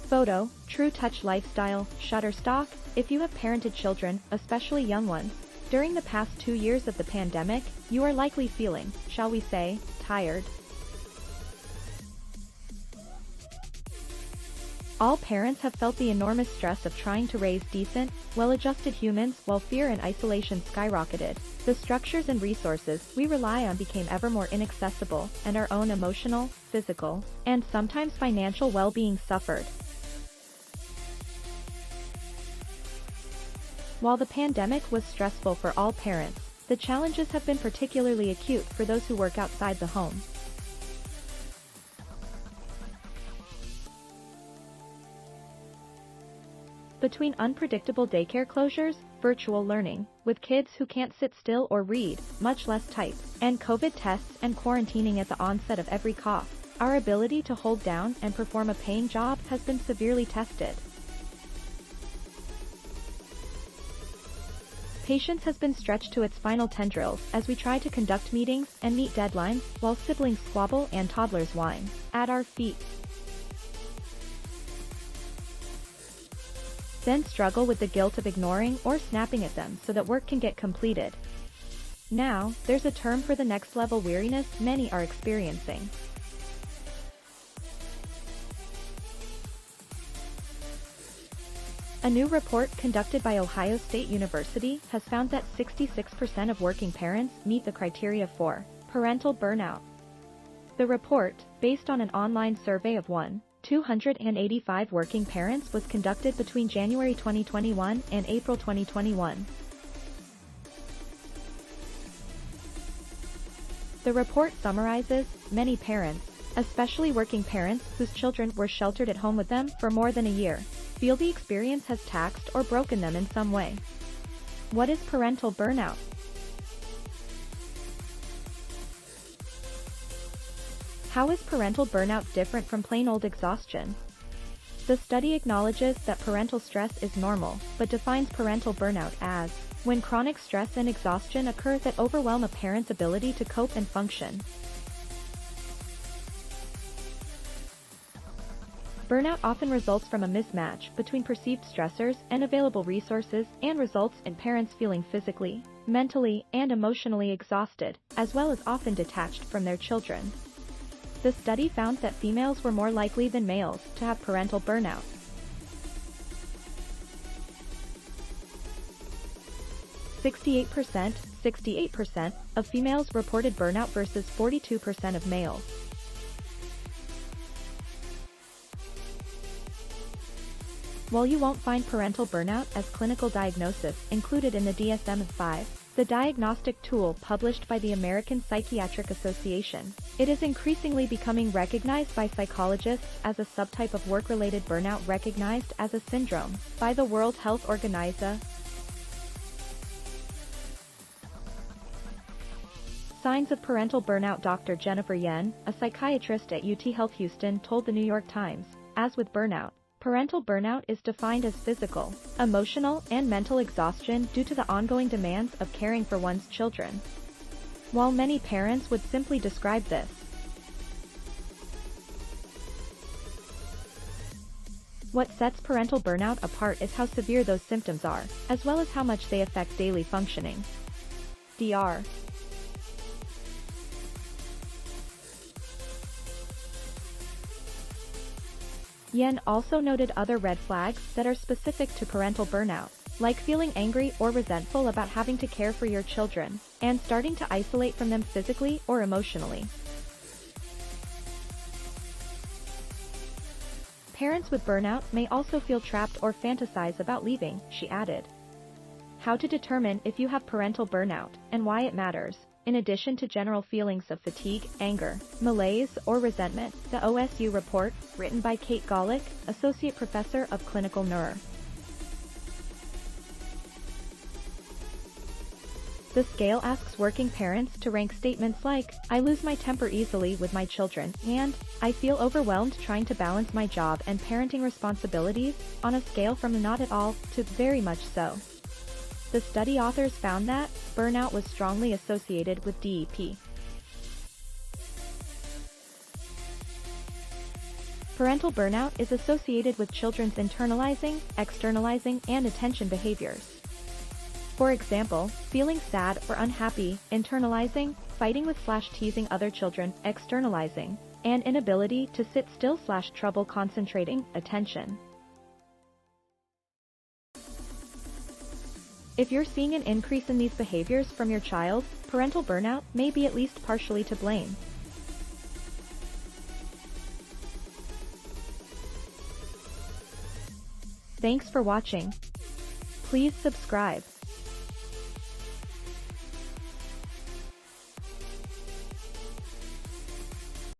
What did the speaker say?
Photo, True Touch Lifestyle, Shutterstock. If you have parented children, especially young ones, during the past 2 years of the pandemic, you are likely feeling, shall we say, tired. All parents have felt the enormous stress of trying to raise decent, well-adjusted humans while fear and isolation skyrocketed. The structures and resources we rely on became ever more inaccessible, and our own emotional, physical, and sometimes financial well-being suffered. While the pandemic was stressful for all parents, the challenges have been particularly acute for those who work outside the home. Between unpredictable daycare closures, virtual learning, with kids who can't sit still or read, much less type, and COVID tests and quarantining at the onset of every cough, our ability to hold down and perform a paying job has been severely tested. Patience has been stretched to its final tendrils as we try to conduct meetings and meet deadlines while siblings squabble and toddlers whine at our feet. Then struggle with the guilt of ignoring or snapping at them so that work can get completed. Now, there's a term for the next level weariness many are experiencing. A new report conducted by Ohio State University has found that 66% of working parents meet the criteria for parental burnout. The report, based on an online survey of 285 working parents, was conducted between January 2021 and April 2021. The report summarizes, many parents, especially working parents whose children were sheltered at home with them for more than a year, feel the experience has taxed or broken them in some way. What is parental burnout? How is parental burnout different from plain old exhaustion? The study acknowledges that parental stress is normal, but defines parental burnout as when chronic stress and exhaustion occur that overwhelm a parent's ability to cope and function. Burnout often results from a mismatch between perceived stressors and available resources and results in parents feeling physically, mentally, and emotionally exhausted, as well as often detached from their children. The study found that females were more likely than males to have parental burnout. (68% of females reported burnout versus 42% of males. While you won't find parental burnout as clinical diagnosis included in the DSM-5, the diagnostic tool published by the American Psychiatric Association, it is increasingly becoming recognized by psychologists as a subtype of work-related burnout recognized as a syndrome by the World Health Organization. Signs of parental burnout. Dr. Jennifer Yen, a psychiatrist at UT Health Houston, told the New York Times, as with burnout, parental burnout is defined as physical, emotional, and mental exhaustion due to the ongoing demands of caring for one's children. While many parents would simply describe this what sets parental burnout apart is how severe those symptoms are, as well as how much they affect daily functioning. Dr. Yen also noted other red flags that are specific to parental burnout, like feeling angry or resentful about having to care for your children, and starting to isolate from them physically or emotionally. Parents with burnout may also feel trapped or fantasize about leaving, she added. How to determine if you have parental burnout, and why it matters. In addition to general feelings of fatigue, anger, malaise, or resentment, the OSU report, written by Kate Golick, Associate Professor of Clinical Neuro. The scale asks working parents to rank statements like, I lose my temper easily with my children, and, I feel overwhelmed trying to balance my job and parenting responsibilities, on a scale from not at all to very much so. The study authors found that burnout was strongly associated with DEP. Parental burnout is associated with children's internalizing, externalizing, and attention behaviors. For example, feeling sad or unhappy, internalizing, fighting with/teasing other children, externalizing, and inability to sit still/trouble concentrating, attention. If you're seeing an increase in these behaviors from your child, parental burnout may be at least partially to blame. Thanks for watching. Please subscribe.